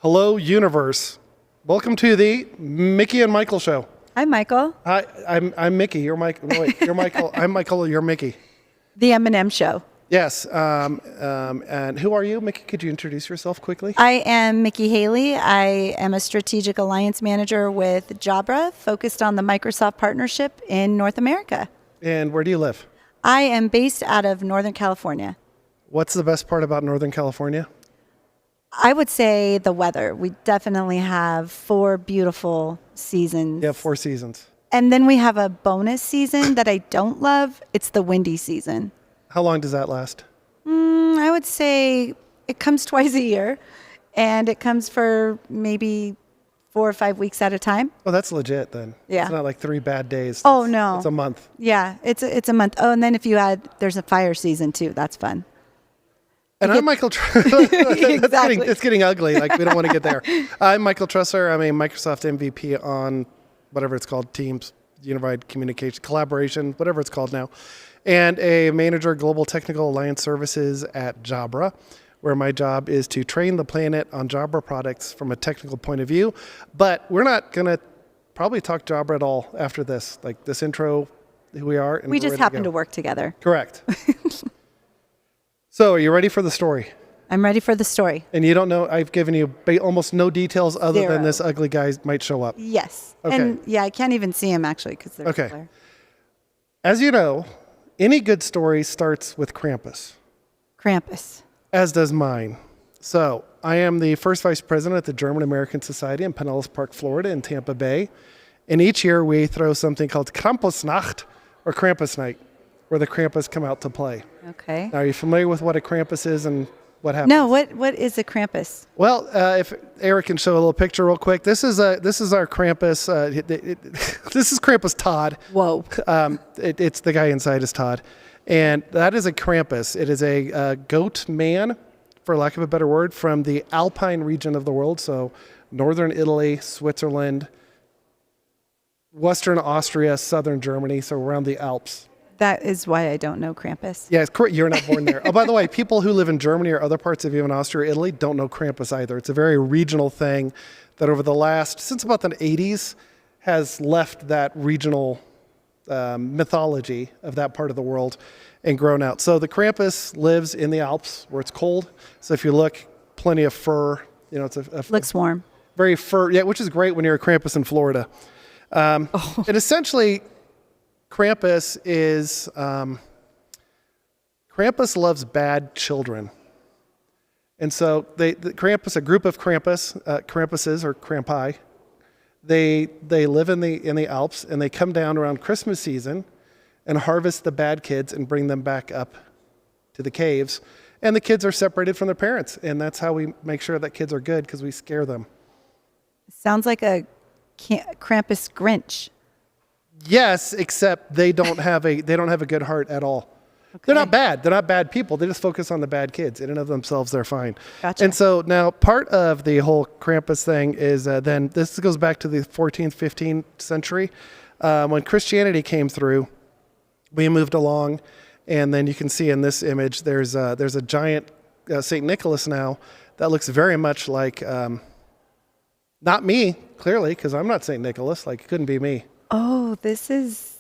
Hello, universe. Welcome to the Mickey and Michael show. Hi, Michael. Hi, I'm Mickey. You're Mike. No, wait, you're Michael. I'm Michael. You're Mickey. The M&M show. Yes. And who are you, Mickey? Could you introduce yourself quickly? I am Mickey Haley. I am a strategic alliance manager with Jabra, focused on the Microsoft partnership in North America. And where do you live? I am based out of Northern California. What's the best part about Northern California? I would say the weather. We definitely have 4 beautiful seasons. Yeah, 4 seasons. And then we have a bonus season that I don't love. It's the windy season. How long does that last? I would say it comes twice a year, and it comes for maybe 4 or 5 weeks at a time. Oh, that's legit then. Yeah. It's not like 3 bad days. Oh, no. It's a month. Yeah, it's a month. Oh, and then if you add, there's a fire season too. That's fun. And I'm Michael. Exactly. It's getting ugly. Like, we don't want to get there. I'm Michael Trusser. I'm a Microsoft MVP on whatever it's called, Teams, Unified Communication, Collaboration, whatever it's called now, and a manager of Global Technical Alliance Services at Jabra, where my job is to train the planet on Jabra products from a technical point of view. But we're not going to probably talk Jabra at all after this. Like, this intro, who we are. And We we're just ready happen go. to work together. Correct. So, are you ready for the story? I'm ready for the story. And you don't know, I've given you almost no details other than 0. this ugly guy might show up. Yes. Okay. And yeah, I can't even see him actually because there's Okay. glare. As you know, any good story starts with Krampus, Krampus. as does mine. So, I am the first vice president at the German American Society in Pinellas Park, Florida, in Tampa Bay. And each year we throw something called Krampusnacht, or Krampus Night, where the Krampus come out to play. Okay. Now, are you familiar with what a Krampus is and what happens? No, what is a Krampus? Well, if Eric can show a little picture real quick, this is our Krampus. This is Krampus Todd. Whoa. It's the guy inside is Todd, and that is a Krampus. It is a goat man, for lack of a better word, from the Alpine region of the world. So, northern Italy, Switzerland, western Austria, southern Germany. So around the Alps. That is why I don't know Krampus. Yeah, it's correct. You're not born there. Oh, by the way, people who live in Germany or other parts of even Austria, Italy, don't know Krampus either. It's a very regional thing that over the since about the 80s, has left that regional mythology of that part of the world and grown out. So the Krampus lives in the Alps where it's cold. So if you look, plenty of fur. You know, it's Looks warm. very fur. Yeah, which is great when you're a Krampus in Florida. And essentially, Krampus is Krampus loves bad children, and so the Krampus, a group of Krampuses or Krampi, they live in the Alps, and they come down around Christmas season and harvest the bad kids and bring them back up to the caves, and the kids are separated from their parents, and that's how we make sure that kids are good, because we scare them. Sounds like a Krampus Grinch. Yes, except they don't have a good heart at all. Okay. They're not bad. They're not bad people. They just focus on the bad kids. In and of themselves, they're fine. Gotcha. And so now part of the whole Krampus thing is then this goes back to the 14th, 15th century. When Christianity came through, we moved along, and then you can see in this image there's a giant St. Nicholas now that looks very much like not me, clearly, because I'm not St. Nicholas. Like, it couldn't be me. Oh, this is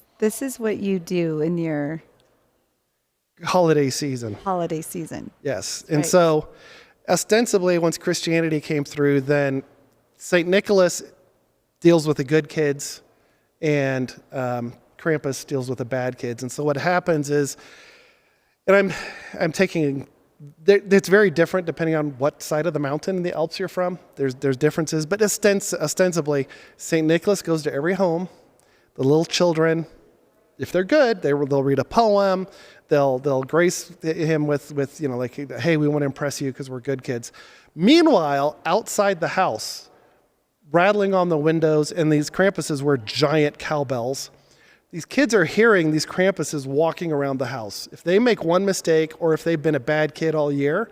what you do in your Holiday season. holiday season. Yes. And Right. so ostensibly, once Christianity came through, then St. Nicholas deals with the good kids, and Krampus deals with the bad kids. And so what happens is, and I'm taking, it's very different depending on what side of the mountain in the Alps you're from. There's differences, but ostensibly, St. Nicholas goes to every home. The little children, if they're good, they'll read a poem. They'll grace him with like, hey, we want to impress you because we're good kids. Meanwhile, outside the house, rattling on the windows, and these Krampuses were giant cowbells. These kids are hearing these Krampuses walking around the house. If they make one mistake, or if they've been a bad kid all year,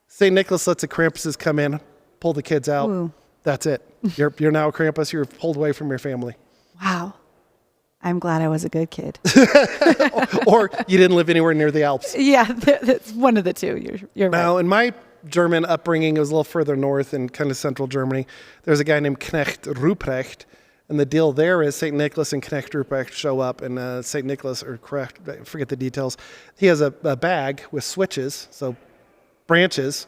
St. Nicholas lets the Krampuses come in, pull the kids out. Ooh. That's it. You're now a Krampus. You're pulled away from your family. Wow. I'm glad I was a good kid. Or you didn't live anywhere near the Alps. Yeah, that's one of the two. You're right. Now, in my German upbringing. It was a little further north in kind of central Germany. There's a guy named Knecht Ruprecht. And the deal there is St. Nicholas and Knecht Ruprecht show up, and St. Nicholas, or correct, I forget the details, he has a bag with switches, so branches.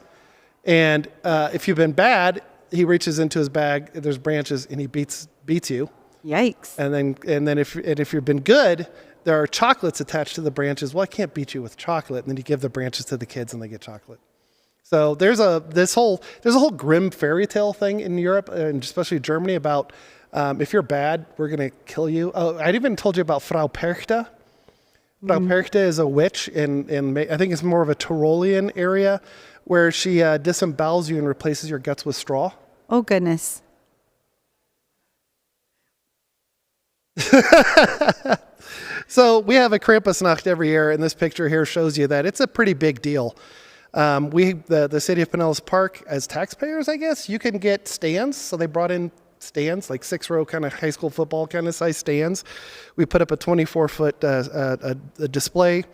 And if you've been bad, he reaches into his bag, there's branches, and he beats you. Yikes. And then if you've been good, there are chocolates attached to the branches. Well, I can't beat you with chocolate. And then you give the branches to the kids, and they get chocolate. So there's a whole grim fairy tale thing in Europe, and especially Germany, about if you're bad, we're going to kill you. Oh, I even told you about Frau Perchte. Frau Perchte is a witch in I think it's more of a Tyrolean area, where she disembowels you and replaces your guts with straw. Oh, goodness. So we have a Krampusnacht every year, and this picture here shows you that it's a pretty big deal. The city of Pinellas Park, as taxpayers, I guess, you can get stands. So they brought in stands, like 6-row kind of high school football kind of size stands. We put up a 24-foot a display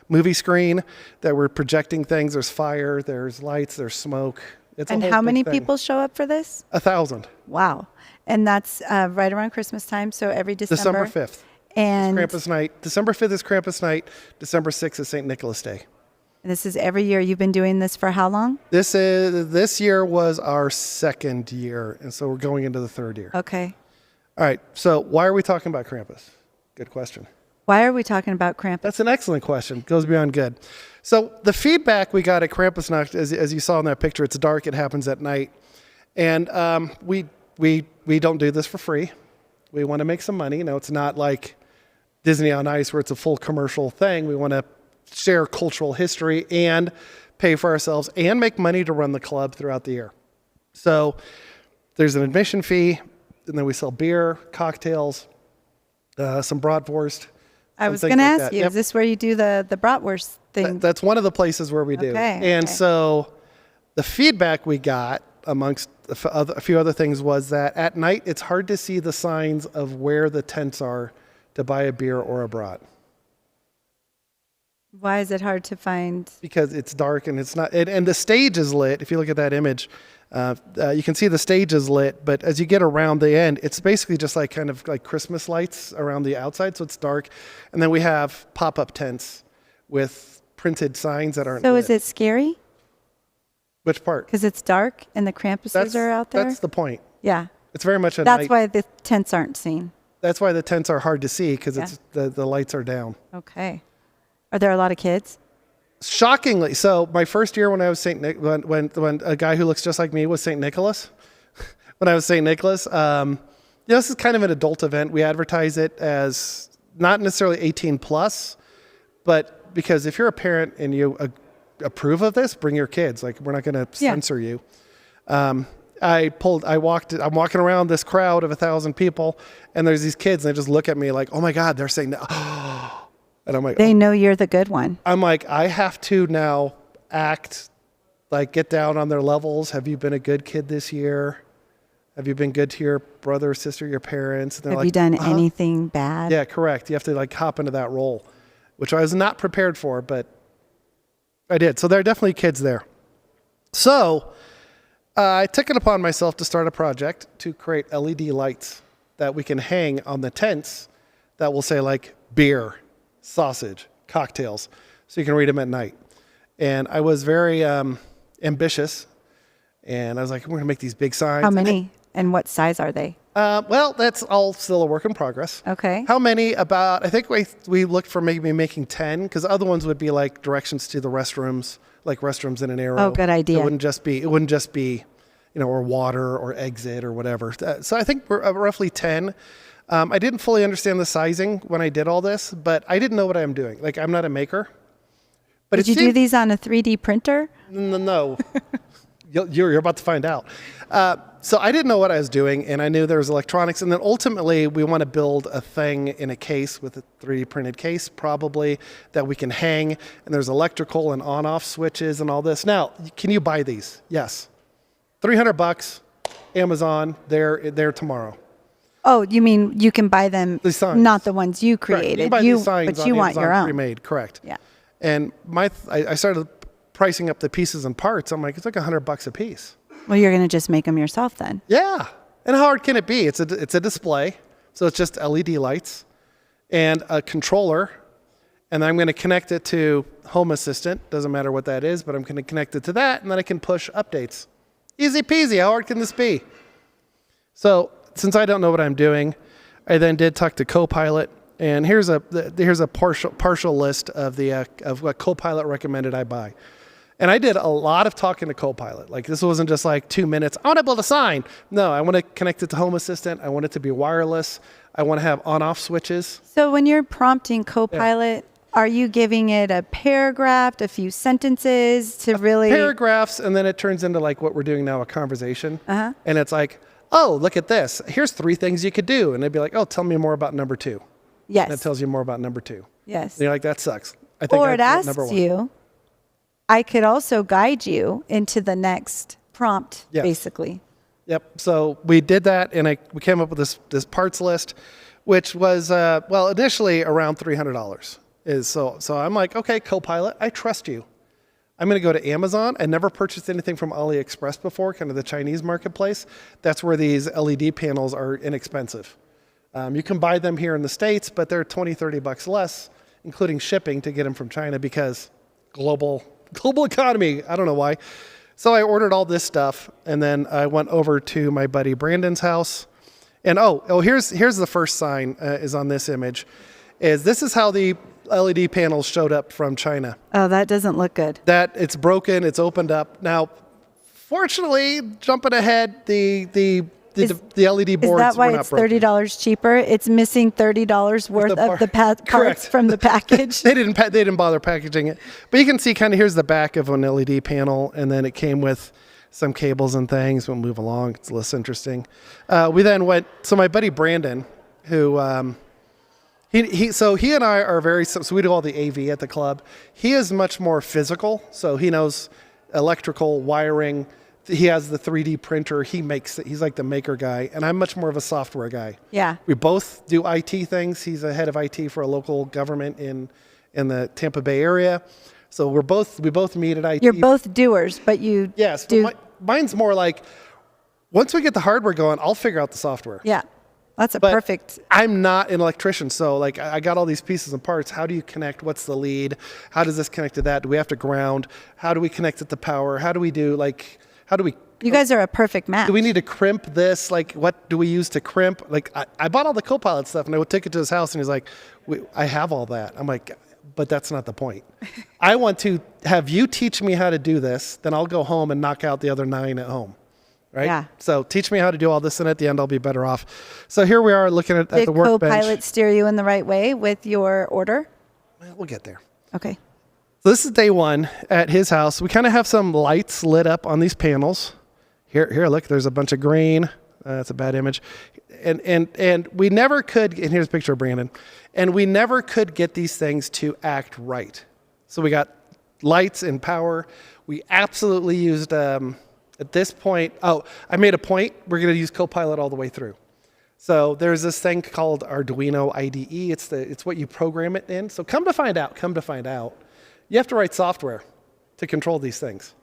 movie screen that we're projecting things. There's fire, there's lights, there's smoke. And how many people show up for this? 1,000. Wow. And that's right around Christmas time, so every December 5th. And Krampus night. December 5th is Krampus night. December 6th is St. Nicholas Day. this is every year. You've been doing this for how long? This year was our second year, and so we're going into the third year. Okay. All right. So why are we talking about Krampus? Good question. Why are we talking about Krampus? That's an excellent question. Goes beyond good. So the feedback we got at Krampusnacht, as you saw in that picture, it's dark. It happens at night, and we don't do this for free. We want to make some money. It's not like Disney on Ice where it's a full commercial thing. We want to share cultural history and pay for ourselves and make money to run the club throughout the year. So there's an admission fee, and then we sell beer, cocktails, some bratwurst. I was going to ask you, Yep. Is this where you do the bratwurst thing? That's one of the places where we do. And so the feedback we got amongst a few other things was that at night it's hard to see the signs of where the tents are to buy a beer or a brat. Why is it hard to find? Because it's dark and it's not, and the stage is lit. If you look at that image, you can see the stage is lit, but as you get around the end, it's basically just like kind of like Christmas lights around the outside, so it's dark. And then we have pop-up tents with printed signs that aren't So lit. is it scary? Which part? Because it's dark and the Krampuses are out there? That's the point. Yeah. It's very much a That's night. why the tents aren't seen. That's why the tents are hard to see, because it's the lights are down. Okay. Are there a lot of kids? Shockingly, so my first year when I was when a guy who looks just like me was St. Nicholas, when I was St. Nicholas, this is kind of an adult event. We advertise it as not necessarily 18 plus, but because if you're a parent and you approve of this, bring your kids. Like, we're not going to censor you. I'm walking around this crowd of 1,000 people, and there's these kids, and they just look at me like, oh my God, they're saying, oh. And I'm like, They know you're the good one. I'm like, I have to now act like, get down on their levels. Have you been a good kid this year? Have you been good to your brother, sister, your parents? And Have you done anything bad? Yeah, correct. You have to like hop into that role, which I was not prepared for, but I did. So there are definitely kids there. So I took it upon myself to start a project to create LED lights that we can hang on the tents that will say like beer, sausage, cocktails, so you can read them at night. And I was very ambitious, and I was like, we're going to make these big signs. How many? And what size are they? Well, that's all still a work in progress. Okay. How many? About, I think we looked for maybe making 10, because other ones would be like directions to the restrooms, like restrooms in an arrow. Oh, good idea. It wouldn't just be, or water or exit or whatever. So I think we're roughly 10. I didn't fully understand the sizing when I did all this, but I didn't know what I'm doing. Like, I'm not a maker. But Did you do these on a 3D printer? No. You're about to find out. So I didn't know what I was doing, and I knew there was electronics. And then ultimately, we want to build a thing in a case with a 3D printed case, probably, that we can hang. And there's electrical and on-off switches and all this. Now, can you buy these? Yes. $300, Amazon, they're tomorI Oh, you mean you can buy them, the signs. not the ones you created. You can buy these signs but on you want Amazon your own. pre-made, correct. Yeah. And I started the pricing up the pieces and parts. I'm like, it's like $100 a piece. Well, you're going to just make them yourself then. Yeah. And how hard can it be? It's a display. So it's just LED lights and a controller. And I'm going to connect it to Home Assistant. Doesn't matter what that is, but I'm going to connect it to that. And then I can push updates. Easy peasy. How hard can this be? So since I don't know what I'm doing, I then did talk to Copilot. And here's a partial list of what Copilot recommended I buy. And I did a lot of talking to Copilot. Like, this wasn't just like 2 minutes. I want to build a sign. No, I want to connect it to Home Assistant. I want it to be wireless. I want to have on-off switches. So when you're prompting Copilot, are you giving it a paragraph, a few sentences to really... Paragraphs, and then it turns into like what we're doing now, a conversation. And it's like, oh, look at this. Here's 3 things you could do. And they'd be like, oh, tell me more about number 2. Yes. And it tells you more about number 2. Yes. And you're like, that sucks. I think or it asks number 1. you, I could also guide you into the next prompt, basically. Yep. So we did that, and we came up with this parts list, which was, initially around $300. So I'm like, okay, Copilot, I trust you. I'm going to go to Amazon. I never purchased anything from AliExpress before, kind of the Chinese marketplace. That's where these LED panels are inexpensive. You can buy them here in the States, but they're $20-$30 less, including shipping to get them from China because global economy. I don't know why. So I ordered all this stuff, and then I went over to my buddy Brandon's house. And here's the first sign is on this image. This is how the LED panels showed up from China. Oh, that doesn't look good. That it's broken, it's opened up. Now, fortunately, jumping ahead, the LED boards Is that why were not it's broken. $30 cheaper? It's missing $30 worth of the parts from the package. They didn't bother packaging it. But you can see kind of here's the back of an LED panel, and then it came with some cables and things. We'll move along. It's less interesting. We then went. So my buddy Brandon, who he and I are very. So we do all the AV at the club. He is much more physical. So he knows electrical wiring. He has the 3D printer. He makes it. He's like the maker guy, and I'm much more of a software guy. Yeah. We both do IT things. He's the head of IT for a local government in the Tampa Bay area. So we both meet at IT. You're both doers, but you do. Mine's more like once we get the hardware going, I'll figure out the software. Yeah. That's perfect. I'm not an electrician, so like I got all these pieces and parts. How do you connect? What's the lead? How does this connect to that? Do we have to ground? How do we connect it to power? How do we do You guys are a perfect match. Do we need to crimp this? Like, what do we use to crimp? Like, I bought all the Copilot stuff, and I would take it to his house, and he's like, I have all that. I'm like, but that's not the point. I want to have you teach me how to do this, then I'll go home and knock out the other 9 at home. Right? Yeah. So teach me how to do all this, and at the end, I'll be better off. So here we are looking at the workbench. Did Copilot steer you in the right way with your order? Well, we'll get there. Okay. So this is day 1 at his house. We kind of have some lights lit up on these panels. Here, look, there's a bunch of green. That's a bad image. And we never could, and here's a picture of Brandon, and we never could get these things to act right. So we got lights and power. We absolutely used, at this point, I made a point. We're going to use Copilot all the way through. So there's this thing called Arduino IDE. It's what you program it in. So come to find out, you have to write software to control these things.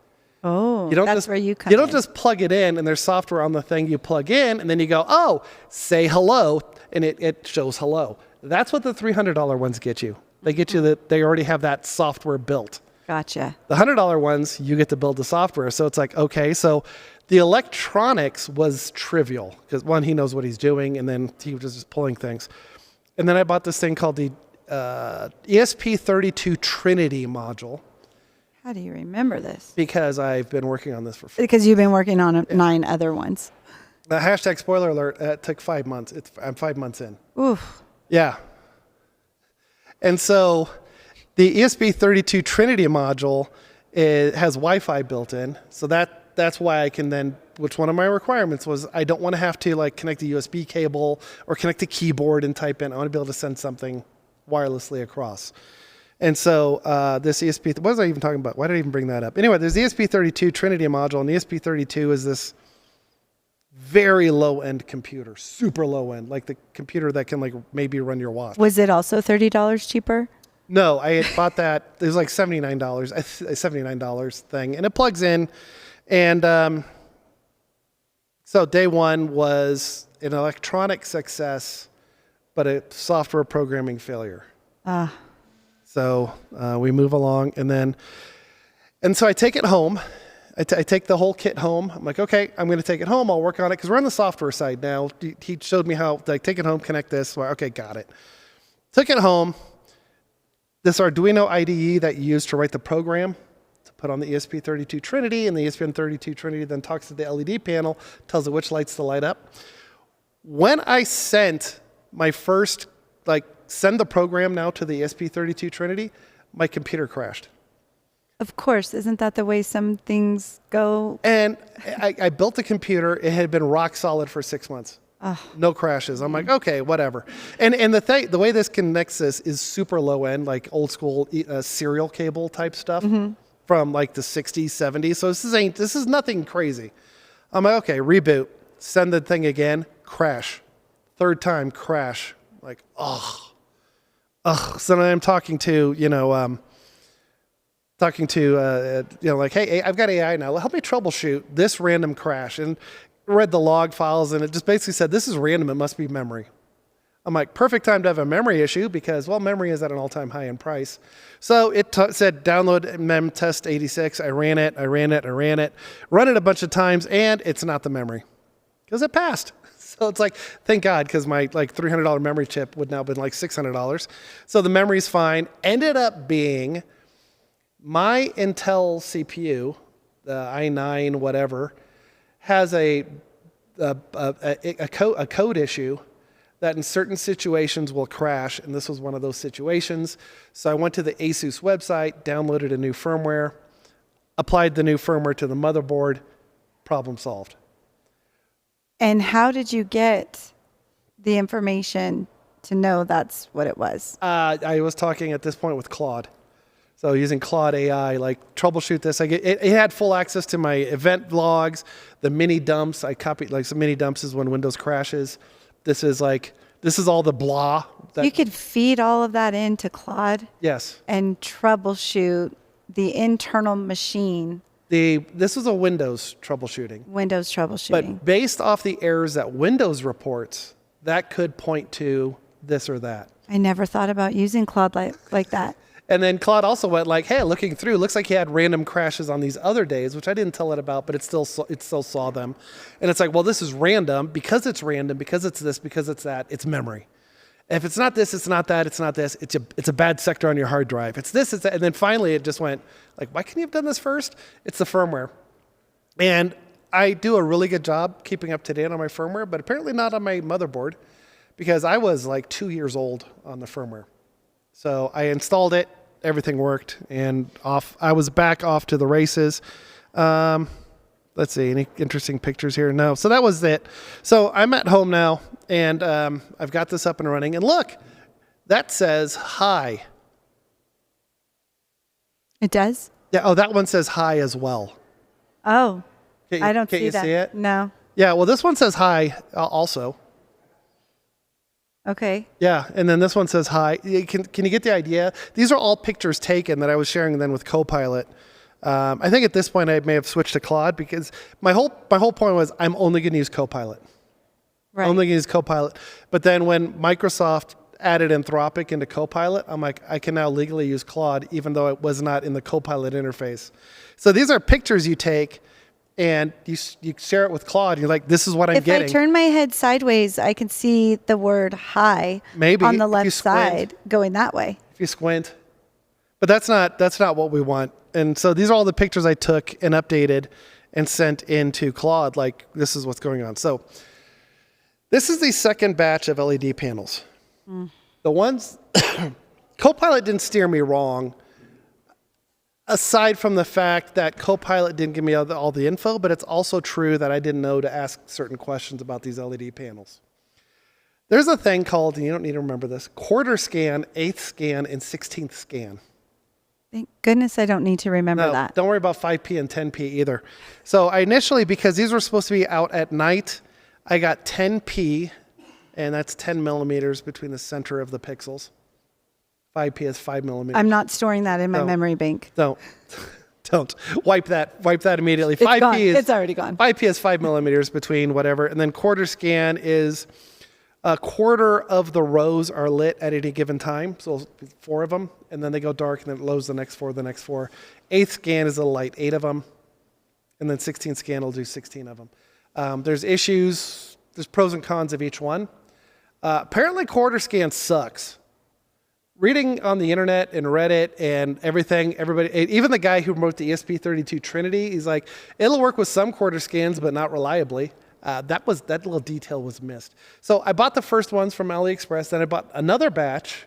Oh, that's where you come in. You don't in. just plug it in, and there's software on the thing you plug in, and then you go, say hello, and it shows hello. That's what the $300 ones get you. They get you that they already have that software built. Gotcha. The $100 ones, you get to build the software. So it's like, okay, so the electronics was trivial because one, he knows what he's doing, and then he was just pulling things. And then I bought this thing called the ESP32 Trinity module. How do you remember this? Because I've been working on this for Because you've been working on 9 other ones. The hashtag spoiler alert, it took 5 months. I'm 5 months in. Oof. Yeah. And so the ESP32 Trinity module has Wi-Fi built in. So that's why I can then, which one of my requirements was I don't want to have to like connect a USB cable or connect a keyboard and type in. I want to be able to send something wirelessly across. And so this ESP, what was I even talking about? Why did I even bring that up? Anyway, there's the ESP32 Trinity module, and the ESP32 is this very low-end computer, super low-end, like the computer that can like maybe run your watch. Was it also $30 cheaper? No, I had bought that. It was like $79, a $79 thing, and it plugs in. And so day one was an electronic success, but a software programming failure. So we move along, and so I take it home. I take the whole kit home. I'm like, okay, I'm going to take it home. I'll work on it because we're on the software side now. He showed me how, like, take it home, connect this. Well, okay, got it. Took it home. This Arduino IDE that you use to write the program to put on the ESP32 Trinity, and the ESP32 Trinity then talks to the LED panel, tells it which lights to light up. When I sent my first, send the program now to the ESP32 Trinity, my computer crashed. Of course, isn't that the way some things go? And I built the computer. It had been rock solid for 6 months. No crashes. I'm like, okay, whatever. And the way this connects this is super low end, like old school serial cable type stuff from like the 60s, 70s. So this is nothing crazy. I'm like, okay, reboot, send the thing again, crash. Third time, crash. Like, So then I'm talking to, like, hey, I've got AI now. Help me troubleshoot this random crash. And read the log files, and it just basically said, this is random. It must be memory. I'm like, perfect time to have a memory issue because, well, memory is at an all-time high in price. So it said, download memtest86. I ran it, run it a bunch of times, and it's not the memory because it passed. So it's like, thank God, because my $300 memory chip would now have been like $600. So the memory's fine. Ended up being my Intel CPU, the i9 whatever, has a code issue that in certain situations will crash, and this was one of those situations. So I went to the ASUS website, downloaded a new firmware, applied the new firmware to the motherboard, problem solved. And how did you get the information to know that's what it was? I was talking at this point with Claude. So using Claude AI, troubleshoot this. It had full access to my event logs, the mini dumps. I copied, some mini dumps is when Windows crashes. This is all the blah. You could feed all of that into Claude? Yes. And troubleshoot the internal machine. This was a Windows troubleshooting. Windows troubleshooting. But based off the errors that Windows reports, that could point to this or that. I never thought about using Claude like that. And then Claude also went hey, looking through, looks like he had random crashes on these other days, which I didn't tell it about, but it still saw them. And it's like, well, this is random because it's this, because it's that, it's memory. If it's not this, it's not that, it's not this, it's a bad sector on your hard drive. It's this, it's that. And then finally it just went, why couldn't you have done this first? It's the firmware. And I do a really good job keeping up to date on my firmware, but apparently not on my motherboard because I was 2 years old on the firmware. So I installed it, everything worked, and I was back off to the races. Let's see, any interesting pictures here? No. So that was it. So I'm at home now, and I've got this up and running. And look, that says hi. It does? Yeah. Oh, that one says hi as well. Oh, I don't see that. Can't you see it? No. Yeah. Well, this one says hi also. Okay. Yeah, and then this one says hi. Can you get the idea? These are all pictures taken that I was sharing then with Copilot. I think at this point I may have switched to Claude because my whole point was I'm only going to use Copilot. Right. Only going to use Copilot. But then when Microsoft added Anthropic into Copilot, I'm like, I can now legally use Claude even though it was not in the Copilot interface. So these are pictures you take and you share it with Claude. And you're like, this is what I'm getting. If I turn my head sideways, I can see the word hi maybe on the left side going that way. If you squint. But that's not what we want. And so these are all the pictures I took and updated and sent into Claude. This is what's going on. So this is the second batch of LED panels. The ones, Copilot didn't steer me wrong, aside from the fact that Copilot didn't give me all the info, but it's also true that I didn't know to ask certain questions about these LED panels. There's a thing called, and you don't need to remember this, quarter scan, eighth scan, and 16th scan. Thank goodness I don't need to remember that. Don't worry about 5P and 10P either. So I initially, because these were supposed to be out at night, I got 10P, and that's 10 millimeters between the center of the pixels. 5P is 5 millimeters. I'm not storing that in my No. memory bank. Don't wipe that immediately. It's gone. It's already gone. 5P is 5 millimeters between whatever, and then quarter scan is a quarter of the rows are lit at any given time, so 4 of them, and then they go dark, and then it loads the next 4. Eighth scan is a light, 8 of them, and then 16th scan will do 16 of them. There's issues, there's pros and cons of each one. Apparently quarter scan sucks. Reading on the internet and Reddit and everything, everybody, even the guy who wrote the ESP32 Trinity, he's like, it'll work with some quarter scans, but not reliably. That little detail was missed. So I bought the first ones from AliExpress, then I bought another batch,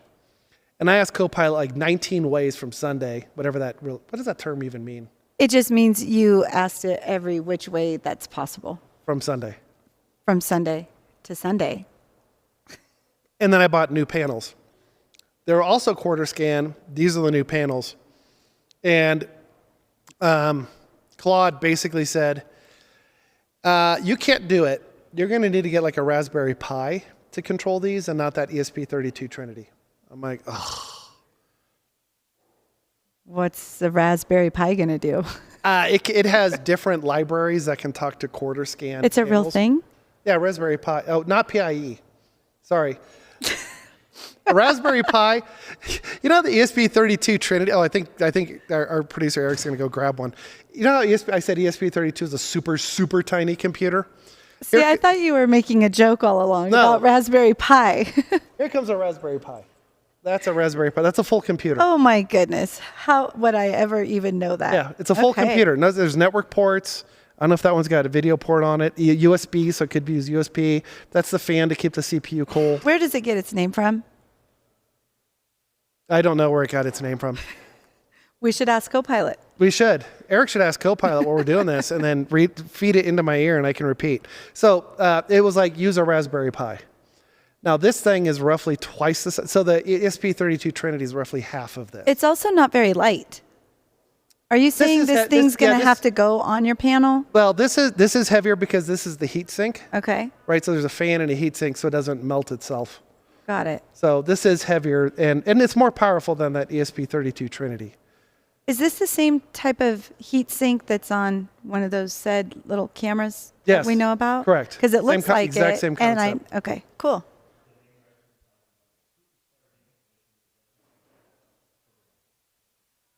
and I asked Copilot like 19 ways from Sunday, what does that term even mean? It just means you asked it every which way that's possible. From Sunday. From Sunday to Sunday. And then I bought new panels. They were also quarter scan. These are the new panels. And Claude basically said, you can't do it. You're going to need to get like a Raspberry Pi to control these and not that ESP32 Trinity. I'm like, oh. What's the Raspberry Pi going to do? It has different libraries that can talk to quarter scan. It's a real thing? Yeah, Raspberry Pi. Oh, not PIE. Sorry. A Raspberry Pi. You know the ESP32 Trinity? Oh, I think our producer Eric's going to go grab one. You know how I said ESP32 is a super, super tiny computer? See, I thought you were making a joke all along about Raspberry Pi. Here comes a Raspberry Pi. That's a Raspberry Pi. That's a full computer. Oh my goodness. How would I ever even know that? Yeah, it's a full computer. No, there's network ports. I don't know if that one's got a video port on it. USB, so it could be used USB. That's the fan to keep the CPU cool. Where does it get its name from? I don't know where it got its name from. We should ask Copilot. We should. Eric should ask Copilot while we're doing this and then feed it into my ear and I can repeat. So it was like, use a Raspberry Pi. Now this thing is roughly twice the size. So the ESP32 Trinity is roughly half of this. It's also not very light. Are you saying this thing's going to have to go on your panel? Well, this is heavier because this is the heat sink. Okay. Right, so there's a fan and a heat sink so it doesn't melt itself. Got it. So this is heavier and it's more powerful than that ESP32 Trinity. Is this the same type of heat sink that's on one of those said little cameras Yes, that we know about? correct. Because it looks like exact it. same concept. Okay, cool.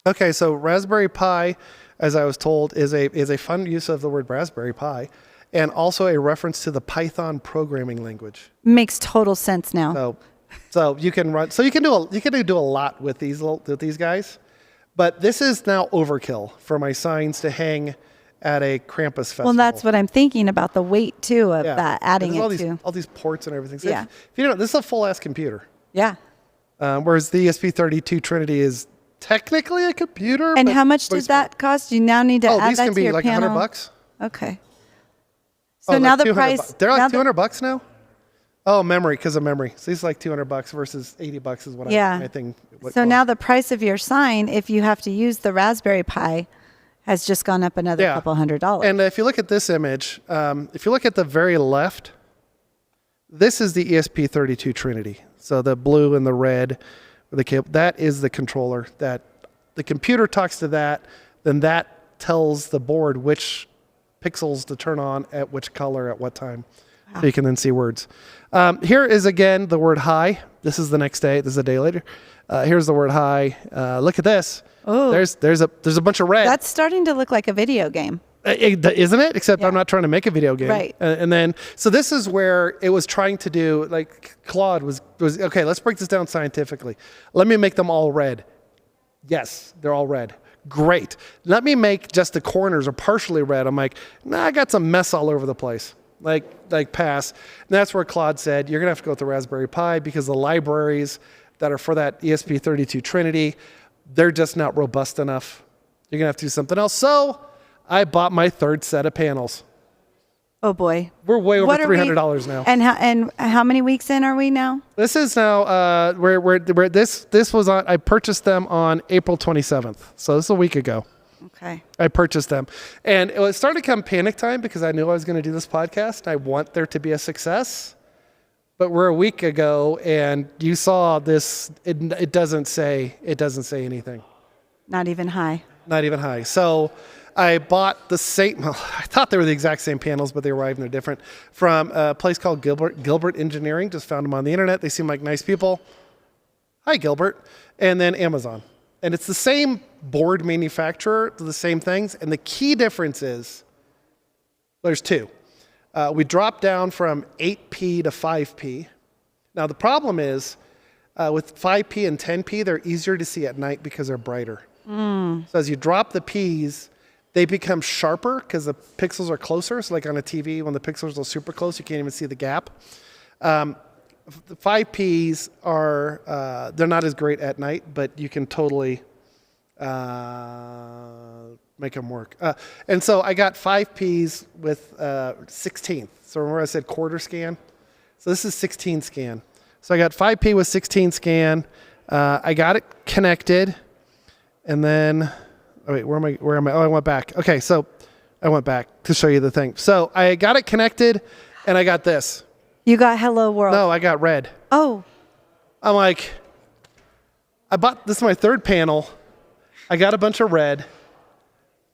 Okay, so Raspberry Pi, as I was told, is a fun use of the word Raspberry Pi, and also a reference to the Python programming language. Makes total sense now. So you can run. So you can do a lot with these guys, but this is now overkill for my signs to hang at a Krampus festival. Well, that's what I'm thinking about the weight too of that, adding all it to all these ports and everything. So Yeah. if you know, this is a full ass computer. Yeah. Whereas the ESP32 Trinity is technically a computer. And how much did that cost? You now need to add these that can to be your like panel. $100. Okay. So now like the price. They're like now $200 now. Oh, memory, because of memory. So it's like $200 versus $80 is what I think. So now the price of your sign, if you have to use the Raspberry Pi, has just gone up another couple $100. And if you look at this image, if you look at the very left, this is the ESP32 Trinity. So the blue and the red, with the cable, that is the controller. That the computer talks to that, then that tells the board which pixels to turn on at which color at what time. Wow. So you can then see words. Here is again the word hi. This is the next day. This is a day later. Here's the word hi. Look at this. Oh, there's a bunch of red. That's starting to look like a video game. Isn't it? Except I'm not trying to make a video game. Right. And then, so this is where it was trying to do, like Claude was okay, let's break this down scientifically. Let me make them all red. Yes, they're all red. Great. Let me make just the corners or partially red. I'm like, nah, I got some mess all over the place. Like pass. And that's where Claude said, you're going to have to go with the Raspberry Pi because the libraries that are for that ESP32 Trinity, they're just not robust enough. You're going to have to do something else. So I bought my third set of panels. Oh boy. We're way over $300 now. And how many weeks in are we now? This is now where this was on. I purchased them on April 27th. So this is a week ago. Okay. I purchased them. And it was starting to come panic time because I knew I was going to do this podcast. I want there to be a success. but we're a week ago, and you saw this. It doesn't say anything. Not even high. Not even high. So I bought the same. Well, I thought they were the exact same panels, but they arrived and they're different. From a place called Gilbert Engineering. Just found them on the internet. They seem like nice people. Hi, Gilbert. And then Amazon. And it's the same board manufacturer, the same things. And the key difference is there's two. We dropped down from 8P to 5P. Now, the problem is with 5P and 10P, they're easier to see at night because they're brighter. So as you drop the Ps, they become sharper because the pixels are closer. So like on a TV, when the pixels are super close, you can't even see the gap. The 5Ps are, they're not as great at night, but you can totally make them work. And so I got 5Ps with 16th. So remember I said quarter scan? So this is 16 scan. So I got 5P with 16 scan. I got it connected. And then, oh wait, where am I? Oh, I went back. Okay, so I went back to show you the thing. So I got it connected, and I got this. You got Hello World. No, I got red. Oh. I'm like, this is my third panel. I got a bunch of red.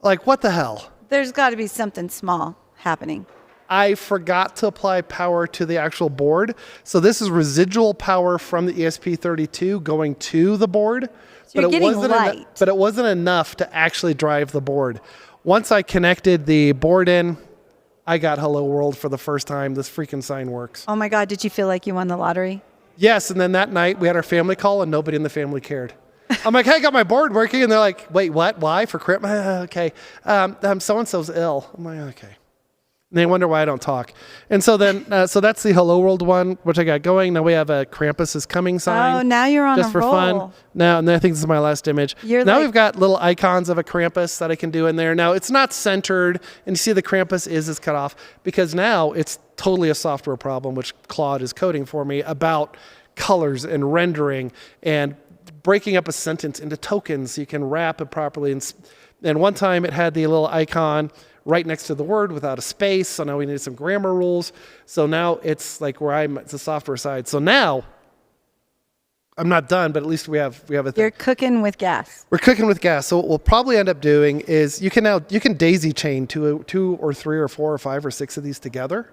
Like, what the hell? There's got to be something small happening. I forgot to apply power to the actual board. So this is residual power from the ESP32 going to the board. So you're getting light. But it wasn't enough to actually drive the board. Once I connected the board in, I got Hello World for the first time. This freaking sign works. Oh my God, did you feel like you won the lottery? Yes, and then that night we had our family call and nobody in the family cared. I'm like, hey, I got my board working. And they're like, wait, what? Why? For Krampus? Okay. So-and-so's ill. I'm like, okay. And they wonder why I don't talk. And so then, so that's the Hello World one, which I got going. Now we have a Krampus is coming sign. Oh, now you're on just a for roll. fun. Now, and then I think this is my last image. Now we've got little icons of a Krampus that I can do in there. Now it's not centered, and you see the Krampus is cut off because now it's totally a software problem, which Claude is coding for me about colors and rendering and breaking up a sentence into tokens so you can wrap it properly. And one time it had the little icon right next to the word without a space. So now we need some grammar rules. So now it's like it's the software side. So now I'm not done, but at least we have a thing. You're cooking with gas. We're cooking with gas. So what we'll probably end up doing is you can daisy chain two or three or four or five or six of these together.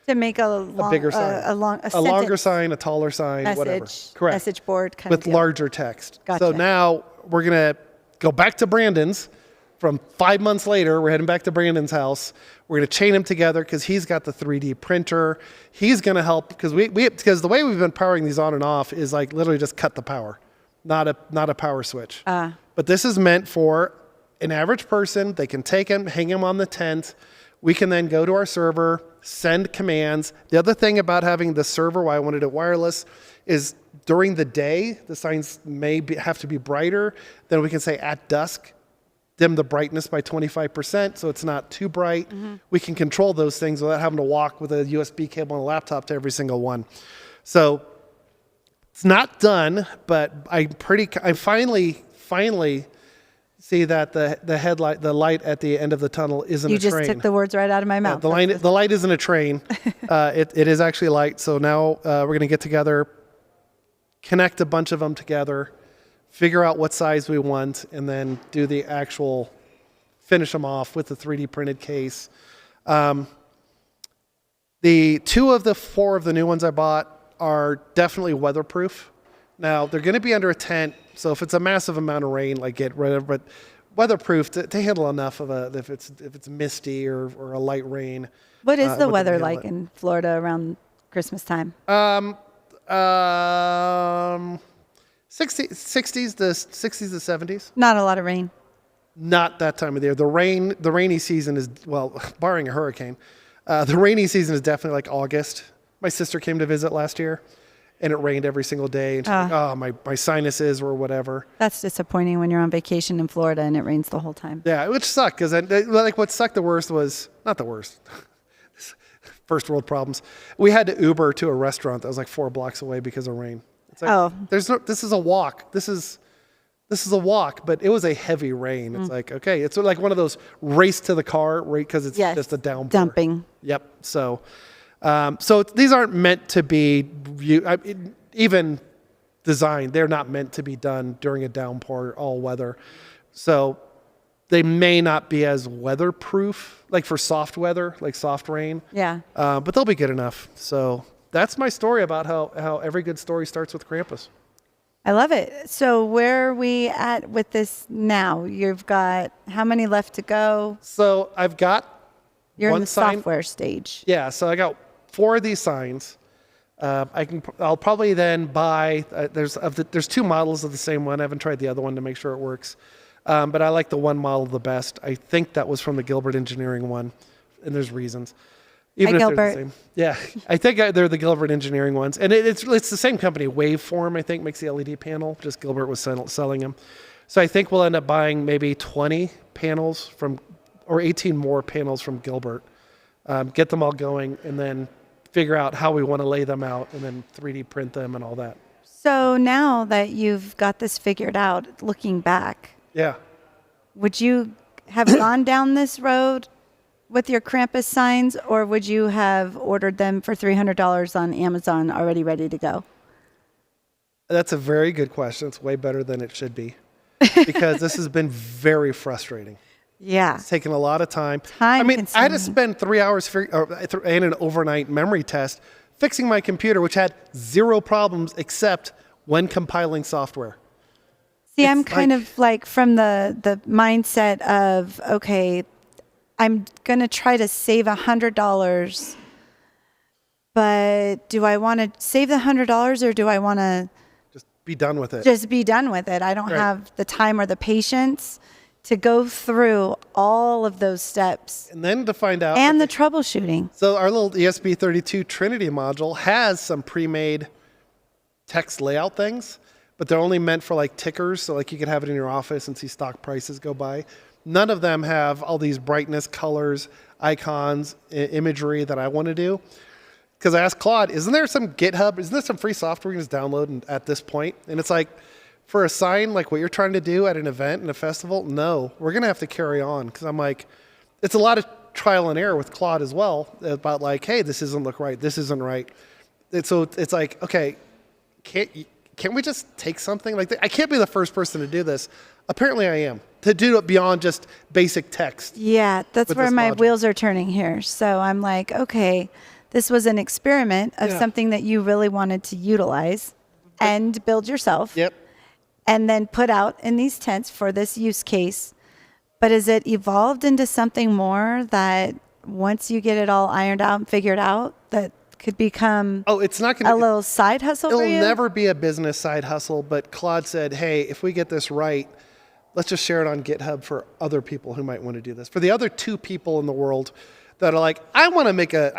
To make a bigger sign, a longer sign, a taller sign, whatever. Correct. Message board kind with of larger text. Gotcha. So now we're gonna go back to Brandon's. From 5 months later, we're heading back to Brandon's house. We're gonna chain him together because he's got the 3D printer. He's gonna help because because the way we've been powering these on and off is like literally just cut the power, not a power switch. But this is meant for an average person. They can take him, hang him on the tent. We can then go to our server, send commands. The other thing about having the server, why I wanted it wireless, is during the day, the signs have to be brighter. Then we can say at dusk, dim the brightness by 25% so it's not too bright. We can control those things without having to walk with a USB cable and a laptop to every single one. So it's not done, but I finally see that the light at the end of the tunnel isn't a train. You just took the words right out of my mouth. The light isn't a train. It is actually light. So now we're going to get together, connect a bunch of them together, figure out what size we want, and then do the actual finish them off with the 3D printed case. The 2 of the 4 of the new ones I bought are definitely weatherproof. Now they're going to be under a tent, so if it's a massive amount of rain, like get rid of, but weatherproof to handle enough of if it's misty or a light rain. What is the weather like in Florida around Christmas time? 60s to 70s. Not a lot of rain. Not that time of the year. The rainy season is, well, barring a hurricane, the rainy season is definitely like August. My sister came to visit last year, and it rained every single day. And she's like, oh, my sinuses or whatever. That's disappointing when you're on vacation in Florida and it rains the whole time. Yeah, which sucked because like what sucked the worst was not the worst. First world problems. We had to Uber to a restaurant that was like 4 blocks away because of rain. It's like, this is a walk. This is a walk, but it was a heavy rain. It's like, okay, it's like one of those race to the car, right? Because it's just a downpour. Dumping. Yep. So So these aren't meant to be even designed. They're not meant to be done during a downpour, all weather. So they may not be as weatherproof, like for soft weather, like soft rain. Yeah. But they'll be good enough. So that's my story about how every good story starts with Krampus. I love it. So where are we at with this now? You've got how many left to go? So I've got You're one in the sign. software stage. Yeah, so I got 4 of these signs. I'll probably then buy. There's 2 models of the same one. I haven't tried the other one to make sure it works, but I like the one model the best. I think that was from the Gilbert Engineering one, and there's reasons. Even Hi, if Gilbert. they're the same. Yeah, I think they're the Gilbert Engineering ones, and it's the same company. Waveform, I think, makes the LED panel. Just Gilbert was selling them. So I think we'll end up buying maybe 20 panels or 18 more panels from Gilbert. Get them all going, and then figure out how we want to lay them out, and then 3D print them and all that. So now that you've got this figured out, looking back, Yeah. would you have gone down this road with your Krampus signs, or would you have ordered them for $300 on Amazon already ready to go? That's a very good question. It's way better than it should be, because this has been very frustrating. Yeah. It's taken a lot of time. Time I mean, I had to consuming. spend 3 hours and an overnight memory test fixing my computer, which had 0 problems except when compiling software. See, I'm It's kind like- of like from the mindset of, okay, I'm going to try to save $100, but do I want to save the $100 or do I want to Just be done with it. just be done with it? I don't Right. have the time or the patience to go through all of those steps And then to find out. and the troubleshooting. So our little ESP32 Trinity module has some pre-made text layout things, but they're only meant for like tickers. So like you could have it in your office and see stock prices go by. None of them have all these brightness, colors, icons, imagery that I want to do. Because I asked Claude, isn't there some GitHub? Isn't there some free software you can just download at this point? And it's like, for a sign like what you're trying to do at an event and a festival, no, we're going to have to carry on. Because I'm like, it's a lot of trial and error with Claude as well about like, hey, this doesn't look right. This isn't right. So it's like, okay, can't we just take something like that? I can't be the first person to do this. Apparently I am. To do it beyond just basic text. Yeah, that's with where this my module. wheels are turning here. So I'm like, okay, this was an experiment of Yeah. something that you really wanted to utilize and build yourself. Yep. And then put out in these tents for this use case. But has it evolved into something more that once you get it all ironed out and figured out, that could become Oh, it's not going a to. little side hustle It'll for you? never be a business side hustle, but Claude said, hey, if we get this right, let's just share it on GitHub for other people who might want to do this. For the other 2 people in the world that are like, I want to make a,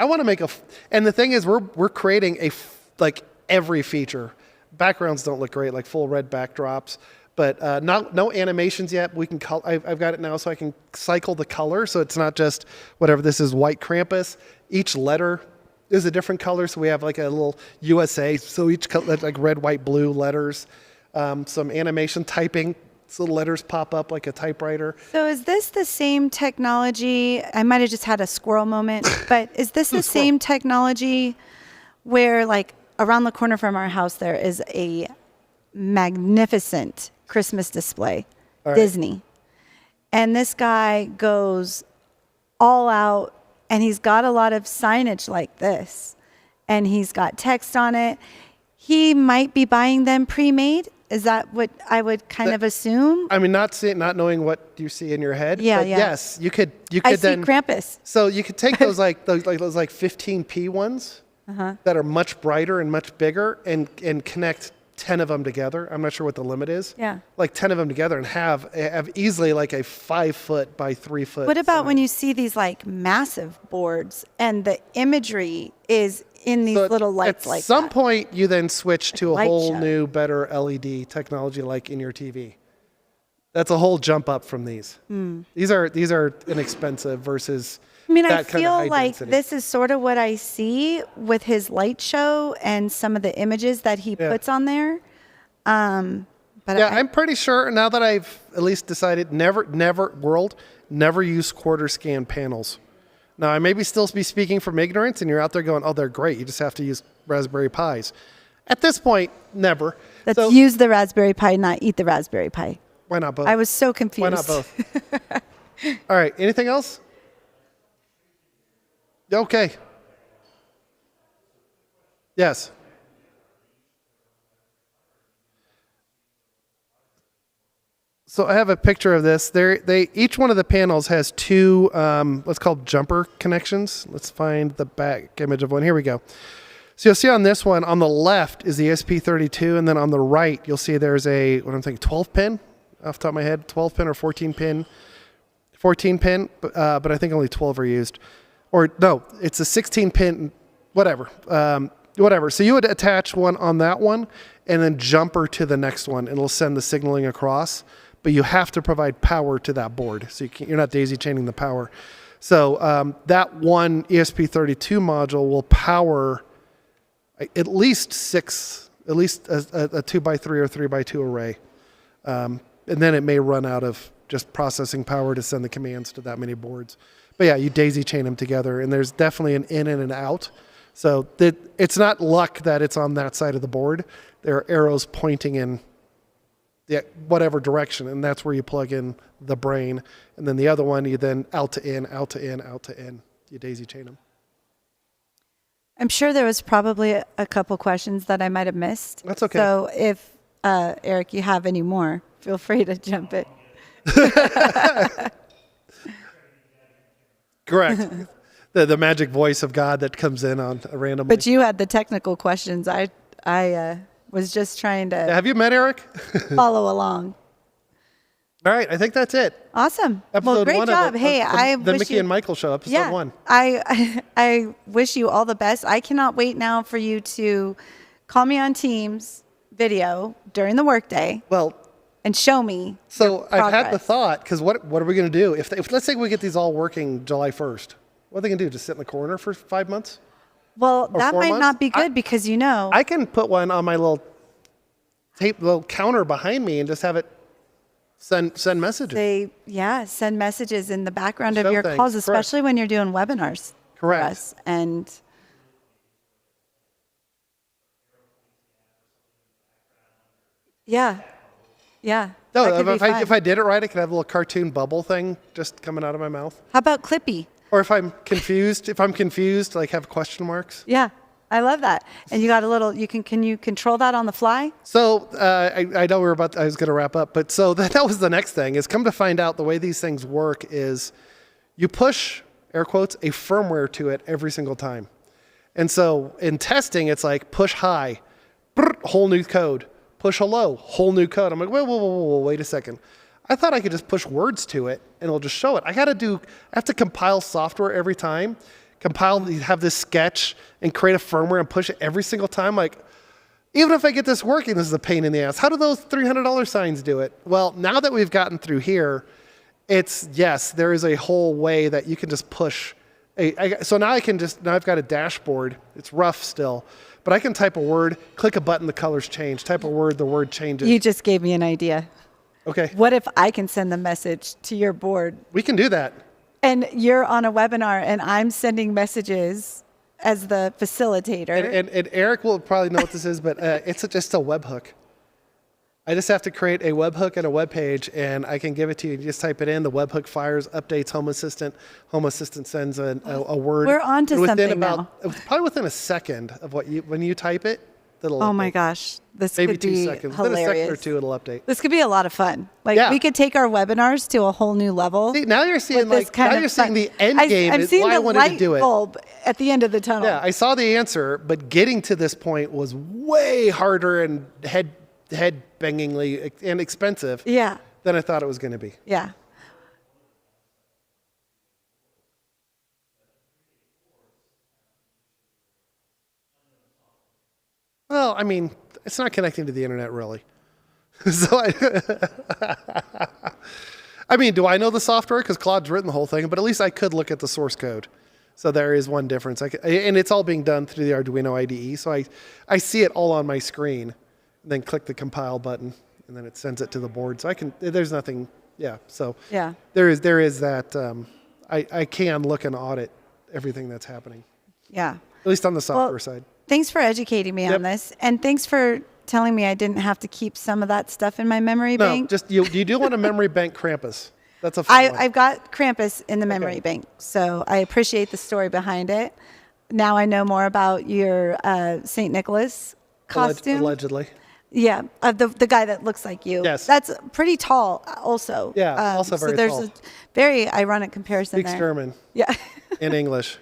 and the thing is, we're creating like every feature. Backgrounds don't look great, like full red backdrops, but no animations yet. We can I've got it now, so I can cycle the color, so it's not just whatever. This is white Krampus. Each letter is a different color, so we have like a little USA. So each color, like red, white, blue letters. Some animation typing, so the letters pop up like a typewriter. So is this the same technology? I might have just had a squirrel moment, but is this the same technology where like around the corner from our house there is a magnificent Christmas display, All right. Disney. And this guy goes all out and he's got a lot of signage like this and he's got text on it. He might be buying them pre-made. Is that what I would kind of assume? I mean, not knowing what you see in your head. Yeah, but yeah. Yes, you could I see then. Krampus. So you could take those like 15p ones that are much brighter and much bigger, and connect 10 of them together. I'm not sure what the limit is. Yeah. Like 10 of them together, and have easily like a 5 foot by 3 foot. What about sign. when you see these like massive boards and the imagery is in these So little lights at like some that? point, you then switch to a Light whole show. new, better LED technology like in your TV. That's a whole jump up from these. These are inexpensive versus. I mean, I that kind of high feel like density. this is sort of what I see with his light show and some of the images that he Yeah. puts on there. But Yeah, I, I'm pretty sure now that I've at least decided never use quarter scan panels. Now, I may still be speaking from ignorance, and you're out there going, oh, they're great. You just have to use Raspberry Pis. At this point, never. Let's So, use the Raspberry Pi, not eat the Raspberry Pi. why not both? I was so confused. Why not both? All right. Anything else? Okay. Yes. So I have a picture of this. Each one of the panels has two, let's call jumper connections. Let's find the back image of one. Here we go. So you'll see on this one, on the left is the ESP32, and then on the right, you'll see there's a, what I'm thinking, 12 pin, off the top of my head, 12 pin or 14 pin, but I think only 12 are used. Or no, it's a 16 pin, whatever. Whatever. So you would attach one on that one and then jumper to the next one, and it'll send the signaling across. But you have to provide power to that board, so you're not daisy chaining the power. So that one ESP32 module will power at least a 2x3 or 3x2 array, and then it may run out of just processing power to send the commands to that many boards. But yeah, you daisy chain them together, and there's definitely an in and an out. So it's not luck that it's on that side of the board. There are arrows pointing in whatever direction, and that's where you plug in the brain. And then the other one, you then out to in, out to in, out to in. You daisy chain them. I'm sure there was probably a couple questions that I might have missed. That's okay. So if, Eric, you have any more, feel free to jump in. Correct. The magic voice of God that comes in on a random. But you had the technical questions. I was just trying to Have you met Eric? follow along. All right, I think that's it. Awesome. Episode Well, great 1 job. of the wish Mickey you, and Michael show, episode yeah, 1. I wish you all the best. I cannot wait now for you to call me on Teams video during the workday Well, and show me. so your I've had the progress. thought, because what are we going to do? If let's say we get these all working July 1st, what are they going to do? Just sit in the corner for 5 months? Well, that 4 might months? not be good because I can put one on my little counter behind me and just have it send messages. send messages in the background of Show your things. calls, Correct. especially when you're doing webinars. for Correct. us. And yeah, that No, could be fun. if I did it right, I could have a little cartoon bubble thing just coming out of my mouth. How about Clippy? Or if I'm confused, like have question marks. Yeah, I love that. And you got a little. Can you control that on the fly? So I know I was going to wrap up, but so that was the next thing. Is come to find out the way these things work is you push air quotes a firmware to it every single time, and so in testing it's like push high, whole new code. Push a low, whole new code. I'm like, whoa, wait a second. I thought I could just push words to it and it'll just show it. I have to compile software every time, have this sketch and create a firmware and push it every single time. Like, even if I get this working, this is a pain in the ass. How do those $300 signs do it? Well, now that we've gotten through here, there is a whole way that you can just push. So now I've got a dashboard. It's rough still. But I can type a word, click a button, the colors change. Type a word, the word changes. You just gave me an idea. Okay. What if I can send the message to your board? We can do that. And you're on a webinar and I'm sending messages as the facilitator. And Eric will probably know what this is, but it's just a webhook. I just have to create a webhook and a web page, and I can give it to you. You just type it in. The webhook fires, updates Home Assistant. Home Assistant sends a word. We're on to something now. Probably within a second of when you type it, it'll Oh update. my gosh, this Maybe could 2 be seconds. Within a second or hilarious. two, it'll update. This could be a lot of fun. Like Yeah. we could take our webinars to a whole new level. See, now you're seeing with this kind of seeing fun. the end game. I'm is seeing why the I wanted light to do it. bulb at the end of the tunnel. Yeah, I saw the answer, but getting to this point was way harder and head bangingly and expensive Yeah. than I thought it was going to be. Yeah. Well, I mean, it's not connecting to the internet really. So I mean, do I know the software? Because Claude's written the whole thing, but at least I could look at the source code. So there is one difference. And it's all being done through the Arduino IDE. So I see it all on my screen, and then click the compile button, and then it sends it to the board. So there's nothing, yeah. So Yeah. there is that, I can look and audit everything that's happening, Yeah. at least on the software Well, side. thanks for educating me Yep. on this. And thanks for telling me I didn't have to keep some of that stuff in my memory No, bank. just you do want to memory bank Krampus. That's a fun one. I've got Krampus in the memory Okay. bank, so I appreciate the story behind it. Now I know more about your St. Nicholas costume. Allegedly. Yeah, the guy that looks like you. Yes. That's pretty tall also. Yeah, also very so there's tall. a very ironic comparison Speaks there. German Yeah. and English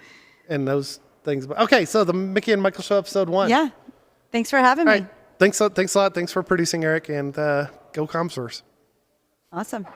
and those things. Okay, so the Mickey and Michael Show episode 1. Yeah. Thanks for having All me. right. Thanks a lot. Thanks for producing, Eric, and go Comsource. Awesome.